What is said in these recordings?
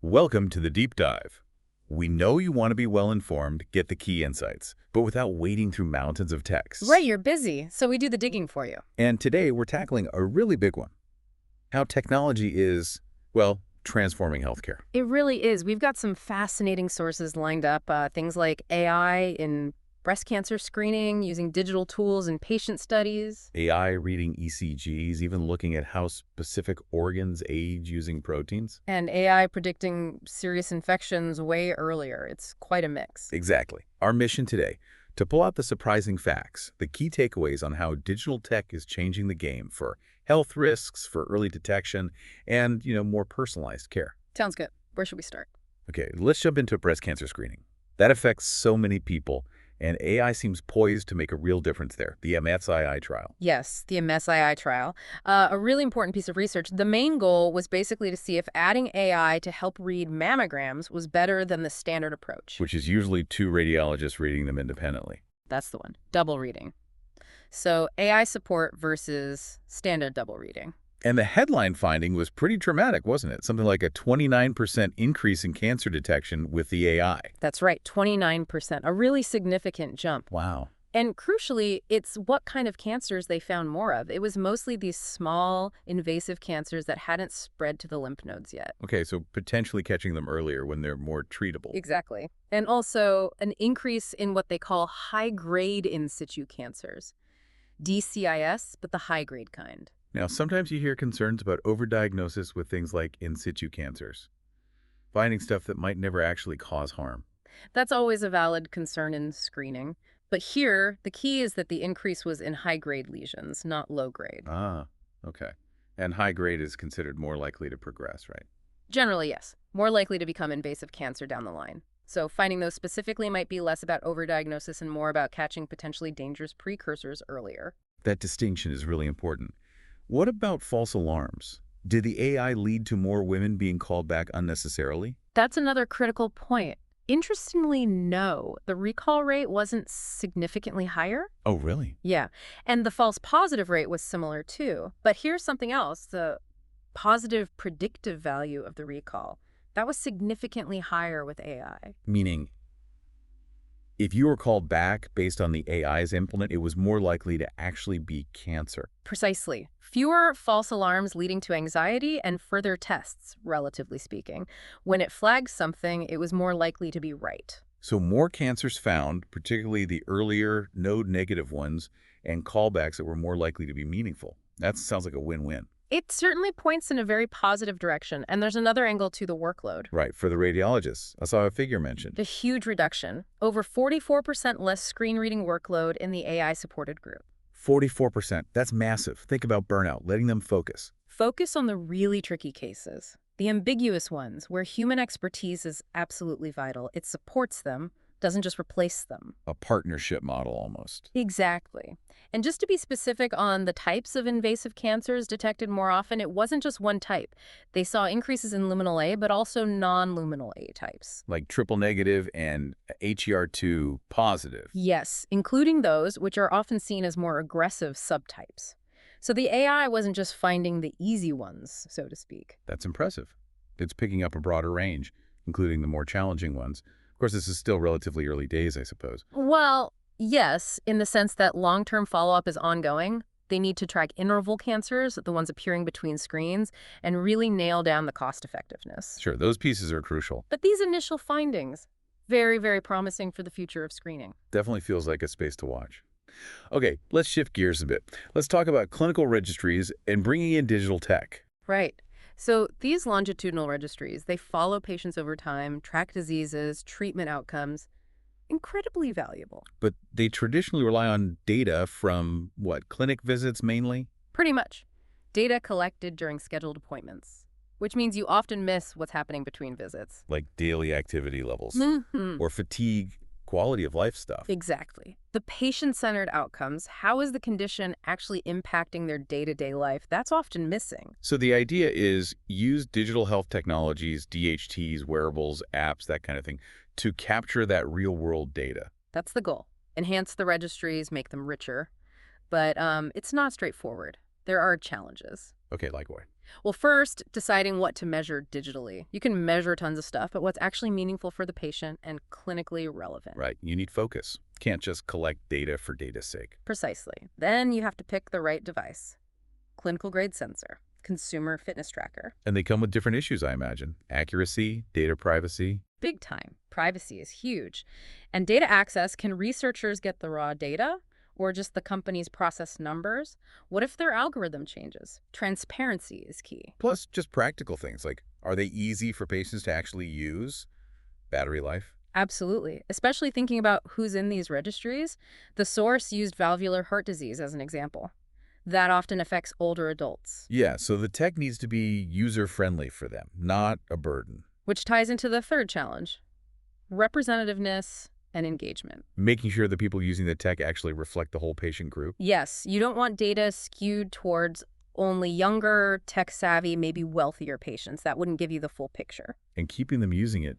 Welcome to the deep dive. We know you want to be well informed, get the key insights, but without wading through mountains of Right, texts. you're busy, so we do the digging for you. And today we're tackling a really big one. How technology is, well, transforming healthcare. It really is. We've got some fascinating sources lined up, things like AI in breast cancer screening, using digital tools in patient studies, AI reading ECGs, even looking at how specific organs age using proteins. and AI predicting serious infections way earlier. It's quite a mix. Exactly. Our mission today, to pull out the surprising facts, the key takeaways on how digital tech is changing the game for health risks, for early detection, and, more personalized care. Sounds good. Where should we start? Okay, let's jump into breast cancer screening. That affects so many people, and AI seems poised to make a real difference there, the MSII trial. Yes, the MSII trial. A really important piece of research. The main goal was basically to see if adding AI to help read mammograms was better than the standard approach. Which is usually two radiologists reading them independently. That's the one. Double reading. So AI support versus standard double reading. And the headline finding was pretty dramatic, wasn't it? Something like a 29% increase in cancer detection with the AI. That's right, 29%, a really significant jump. Wow. And crucially, it's what kind of cancers they found more of. It was mostly these small, invasive cancers that hadn't spread to the lymph nodes yet. Okay, so potentially catching them earlier when they're more treatable. Exactly. And also an increase in what they call high-grade in situ cancers. DCIS, but the high-grade kind. Now, sometimes you hear concerns about overdiagnosis with things like in situ cancers, finding stuff that might never actually cause harm. That's always a valid concern in screening. But here, the key is that the increase was in high-grade lesions, not low-grade. Ah, okay. And high grade is considered more likely to progress, right? Generally, yes. More likely to become invasive cancer down the line. So finding those specifically might be less about overdiagnosis and more about catching potentially dangerous precursors earlier. That distinction is really important. What about false alarms? Did the AI lead to more women being called back unnecessarily? That's another critical point. Interestingly, no. The recall rate wasn't significantly higher. Oh, really? Yeah. And the false positive rate was similar too. But here's something else. The positive predictive value of the recall. That was significantly higher with AI. Meaning, if you were called back based on the AI's implement, it was more likely to actually be cancer. Precisely. Fewer false alarms leading to anxiety and further tests, relatively speaking. When it flags something, it was more likely to be right. So more cancers found, particularly the earlier node-negative ones, and callbacks that were more likely to be meaningful. That sounds like a win-win. It certainly points in a very positive direction, and there's another angle to the workload. Right, for the radiologists. I saw a figure mentioned. The huge reduction, over 44% less screen reading workload in the AI-supported group. 44%. That's massive. Think about burnout, letting them focus. Focus on the really tricky cases, the ambiguous ones where human expertise is absolutely vital. It supports them, doesn't just replace them. A partnership model almost. Exactly. And just to be specific on the types of invasive cancers detected more often, it wasn't just one type. They saw increases in luminal A, but also non-luminal A types. Like triple negative and HER2 positive. Yes, including those which are often seen as more aggressive subtypes. So the AI wasn't just finding the easy ones, so to speak. That's impressive. It's picking up a broader range, including the more challenging ones. Of course, this is still relatively early days, I suppose. Well, yes, in the sense that long-term follow-up is ongoing. They need to track interval cancers, the ones appearing between screens, and really nail down the cost-effectiveness. Sure, those pieces are crucial. But these initial findings, very, very promising for the future of screening. Definitely feels like a space to watch. Okay, let's shift gears a bit. Let's talk about clinical registries and bringing in digital tech. Right. So these longitudinal registries, they follow patients over time, track diseases, treatment outcomes. Incredibly valuable. But they traditionally rely on data from, what, clinic visits mainly? Pretty much. Data collected during scheduled appointments, which means you often miss what's happening between visits. Like daily activity levels Mm-hmm. or fatigue, quality of life stuff. Exactly. The patient-centered outcomes, how is the condition actually impacting their day-to-day life? That's often missing. So the idea is use digital health technologies, DHTs, wearables, apps, that kind of thing, to capture that real-world data. That's the goal. Enhance the registries, make them richer. But it's not straightforward. There are challenges. Okay, like what? Well, first, deciding what to measure digitally. You can measure tons of stuff, but what's actually meaningful for the patient and clinically relevant. Right. You need focus. Can't just collect data for data's sake. Precisely. Then you have to pick the right device. Clinical grade sensor, consumer fitness tracker. And they come with different issues, I imagine. Accuracy, data privacy. Big time. Privacy is huge. And data access, can researchers get the raw data or just the company's process numbers? What if their algorithm changes? Transparency is key. Plus, just practical things like, are they easy for patients to actually use? Battery life. Absolutely. Especially thinking about who's in these registries. The source used valvular heart disease as an example. That often affects older adults, Yeah, so the tech needs to be user-friendly for them, not a burden. which ties into the third challenge, representativeness and engagement. Making sure the people using the tech actually reflect the whole patient group. Yes, you don't want data skewed towards only younger, tech-savvy, maybe wealthier patients. That wouldn't give you the full picture. And keeping them using it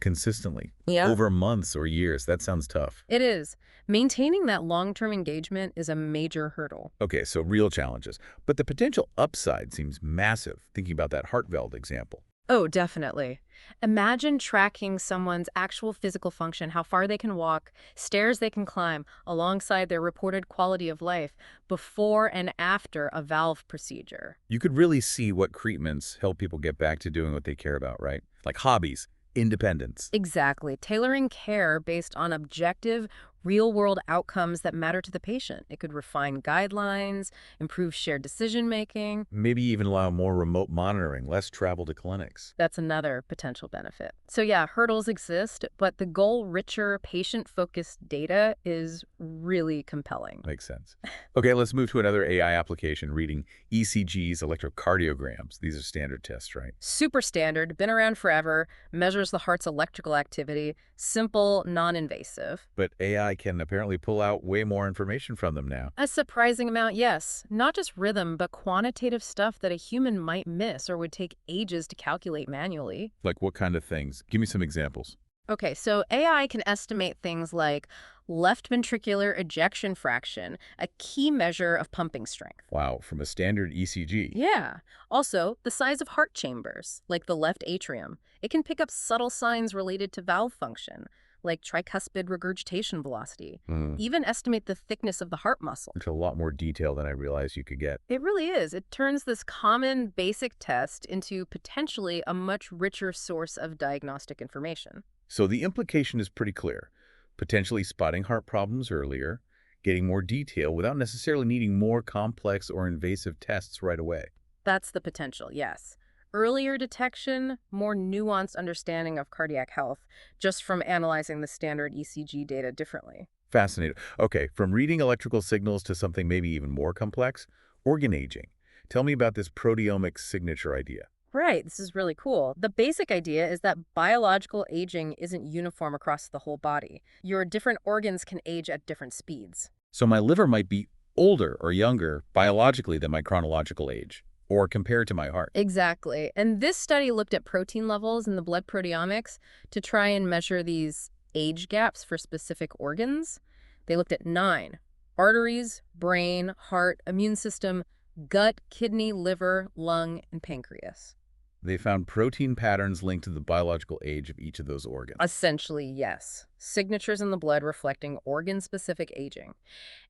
consistently Yeah. over months or years. That sounds tough. It is. Maintaining that long-term engagement is a major hurdle. Okay, so real challenges. But the potential upside seems massive, thinking about that heart valve example. Oh, definitely. Imagine tracking someone's actual physical function, how far they can walk, stairs they can climb, alongside their reported quality of life before and after a valve procedure. You could really see what treatments help people get back to doing what they care about, right? Like hobbies, independence. Exactly. Tailoring care based on objective, real-world outcomes that matter to the patient. It could refine guidelines, improve shared decision-making. Maybe even allow more remote monitoring, less travel to clinics. That's another potential benefit. So yeah, hurdles exist, but the goal, richer, patient-focused data is really compelling. Makes sense. Okay, let's move to another AI application, reading ECGs, electrocardiograms. These are standard tests, right? Super standard, been around forever, measures the heart's electrical activity, simple, non-invasive. But AI can apparently pull out way more information from them now. A surprising amount, yes. Not just rhythm, but quantitative stuff that a human might miss or would take ages to calculate manually. Like what kind of things? Give me some examples. Okay, so AI can estimate things like left ventricular ejection fraction, a key measure of pumping strength. Wow, from a standard ECG. Yeah. Also, the size of heart chambers, like the left atrium. It can pick up subtle signs related to valve function, like tricuspid regurgitation velocity. Even estimate the thickness of the heart muscle. It's a lot more detail than I realized you could get. It really is. It turns this common basic test into potentially a much richer source of diagnostic information. So the implication is pretty clear. Potentially spotting heart problems earlier, getting more detail without necessarily needing more complex or invasive tests right away. That's the potential, yes. Earlier detection, more nuanced understanding of cardiac health, just from analyzing the standard ECG data differently. Fascinating. Okay, from reading electrical signals to something maybe even more complex, organ aging. Tell me about this proteomic signature idea. Right, this is really cool. The basic idea is that biological aging isn't uniform across the whole body. Your different organs can age at different speeds. So my liver might be older or younger biologically than my chronological age, or compared to my heart. Exactly. And this study looked at protein levels in the blood proteomics to try and measure these age gaps for specific organs. They looked at 9: arteries, brain, heart, immune system, gut, kidney, liver, lung, and pancreas. They found protein patterns linked to the biological age of each of those organs. Essentially, yes. Signatures in the blood reflecting organ-specific aging.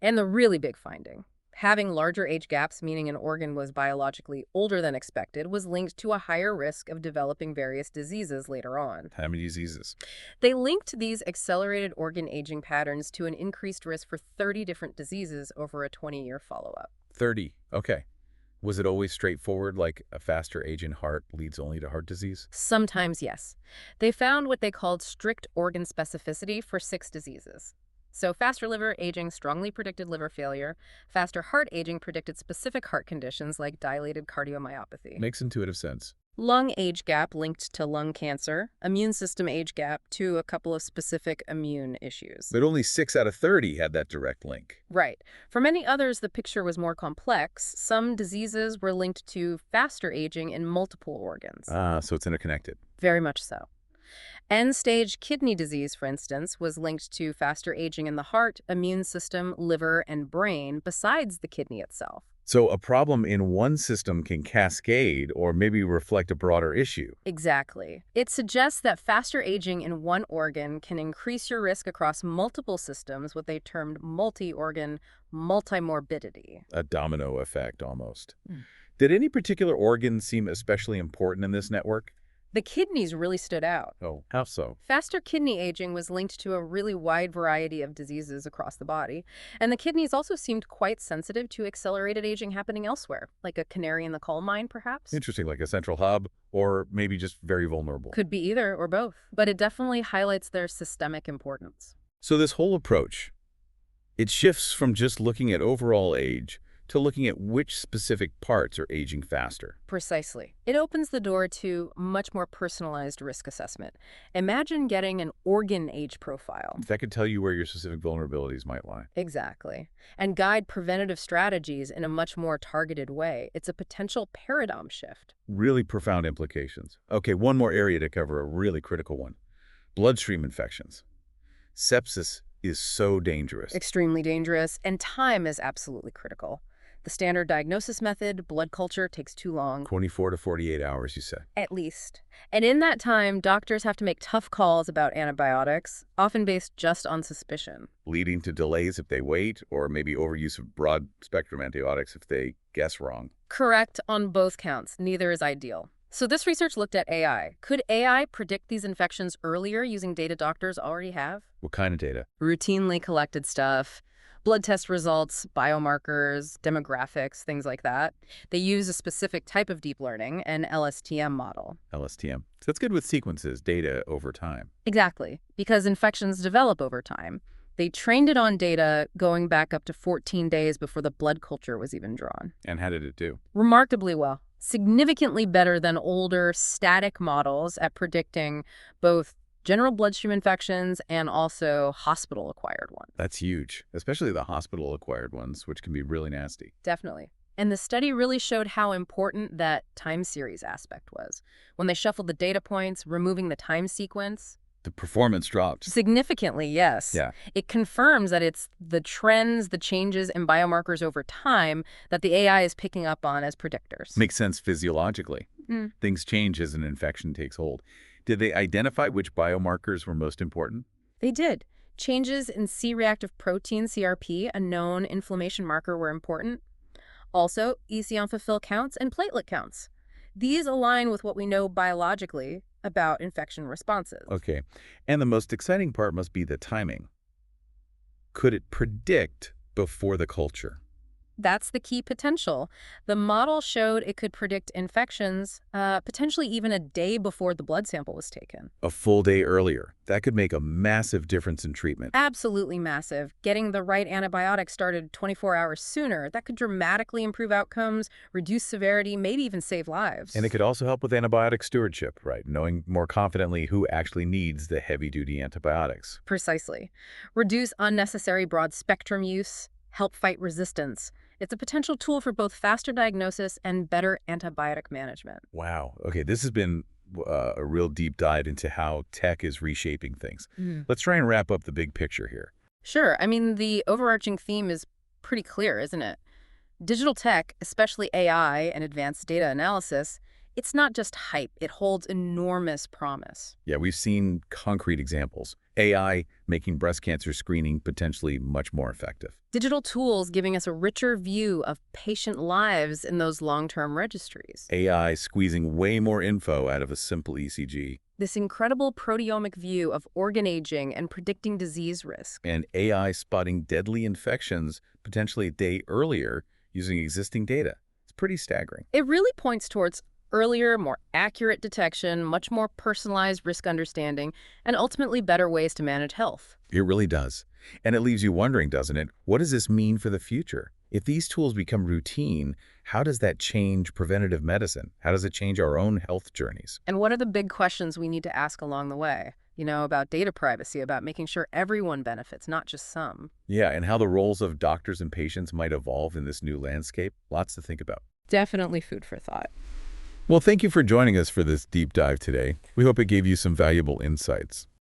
And the really big finding, having larger age gaps, meaning an organ was biologically older than expected, was linked to a higher risk of developing various diseases later on. How many diseases? They linked these accelerated organ aging patterns to an increased risk for 30 different diseases over a 20-year follow-up. 30. Okay. Was it always straightforward, like a faster aging heart leads only to heart disease? Sometimes, yes. They found what they called strict organ specificity for 6 diseases. So faster liver aging strongly predicted liver failure. Faster heart aging predicted specific heart conditions like dilated cardiomyopathy. Makes intuitive sense. Lung age gap linked to lung cancer. Immune system age gap to a couple of specific immune issues. But only 6 out of 30 had that direct link. Right. For many others, the picture was more complex. Some diseases were linked to faster aging in multiple organs. So it's interconnected. Very much so. End-stage kidney disease, for instance, was linked to faster aging in the heart, immune system, liver, and brain, besides the kidney itself. So a problem in one system can cascade or maybe reflect a broader issue. Exactly. It suggests that faster aging in one organ can increase your risk across multiple systems, what they termed multi-organ multimorbidity. A domino effect, almost. Mm. Did any particular organ seem especially important in this network? The kidneys really stood out. Oh, how so? Faster kidney aging was linked to a really wide variety of diseases across the body, and the kidneys also seemed quite sensitive to accelerated aging happening elsewhere, like a canary in the coal mine, perhaps. Interesting, like a central hub, or maybe just very vulnerable. Could be either or both, but it definitely highlights their systemic importance. So this whole approach, it shifts from just looking at overall age to looking at which specific parts are aging faster. Precisely. It opens the door to much more personalized risk assessment. Imagine getting an organ age profile. That could tell you where your specific vulnerabilities might lie. Exactly. And guide preventative strategies in a much more targeted way. It's a potential paradigm shift. Really profound implications. Okay, one more area to cover, a really critical one. Bloodstream infections. Sepsis is so dangerous. Extremely dangerous, and time is absolutely critical. The standard diagnosis method, blood culture, takes too long. 24 to 48 hours, you say. At least. And in that time, doctors have to make tough calls about antibiotics, often based just on suspicion. Leading to delays if they wait, or maybe overuse of broad-spectrum antibiotics if they guess wrong. Correct on both counts. Neither is ideal. So this research looked at AI. Could AI predict these infections earlier using data doctors already have? What kind of data? Routinely collected stuff. Blood test results, biomarkers, demographics, things like that. They use a specific type of deep learning, an LSTM model. LSTM. So that's good with sequences, data over time. Exactly, because infections develop over time. They trained it on data going back up to 14 days before the blood culture was even drawn. And how did it do? Remarkably well. Significantly better than older static models at predicting both general bloodstream infections and also hospital-acquired ones. That's huge, especially the hospital-acquired ones, which can be really nasty. Definitely. And the study really showed how important that time series aspect was. When they shuffled the data points, removing the time sequence. The performance dropped. Significantly, yes. Yeah. It confirms that it's the trends, the changes in biomarkers over time that the AI is picking up on as predictors. Makes sense physiologically. Mm. Things change as an infection takes hold. Did they identify which biomarkers were most important? They did. Changes in C-reactive protein, CRP, a known inflammation marker, were important. Also, eosinophil counts and platelet counts. These align with what we know biologically about infection responses. Okay. And the most exciting part must be the timing. Could it predict before the culture? That's the key potential. The model showed it could predict infections potentially even a day before the blood sample was taken. A full day earlier. That could make a massive difference in treatment. Absolutely massive. Getting the right antibiotic started 24 hours sooner, that could dramatically improve outcomes, reduce severity, maybe even save lives. And it could also help with antibiotic stewardship, right? Knowing more confidently who actually needs the heavy-duty antibiotics. Precisely. Reduce unnecessary broad-spectrum use, help fight resistance. It's a potential tool for both faster diagnosis and better antibiotic management. Wow. Okay, this has been a real deep dive into how tech is reshaping things. Let's try and wrap up the big picture here. Sure. I mean, the overarching theme is pretty clear, isn't it? Digital tech, especially AI and advanced data analysis, it's not just hype. It holds enormous promise. Yeah, we've seen concrete examples. AI making breast cancer screening potentially much more effective. Digital tools giving us a richer view of patient lives in those long-term registries. AI squeezing way more info out of a simple ECG. This incredible proteomic view of organ aging and predicting disease risk. And AI spotting deadly infections potentially a day earlier using existing data. It's pretty staggering. It really points towards earlier, more accurate detection, much more personalized risk understanding, and ultimately better ways to manage health. It really does. And it leaves you wondering, doesn't it? What does this mean for the future? If these tools become routine, how does that change preventative medicine? How does it change our own health journeys? And what are the big questions we need to ask along the way? You know, about data privacy, about making sure everyone benefits, not just some. Yeah, and how the roles of doctors and patients might evolve in this new landscape. Lots to think about. Definitely food for thought. Well, thank you for joining us for this deep dive today. We hope it gave you some valuable insights.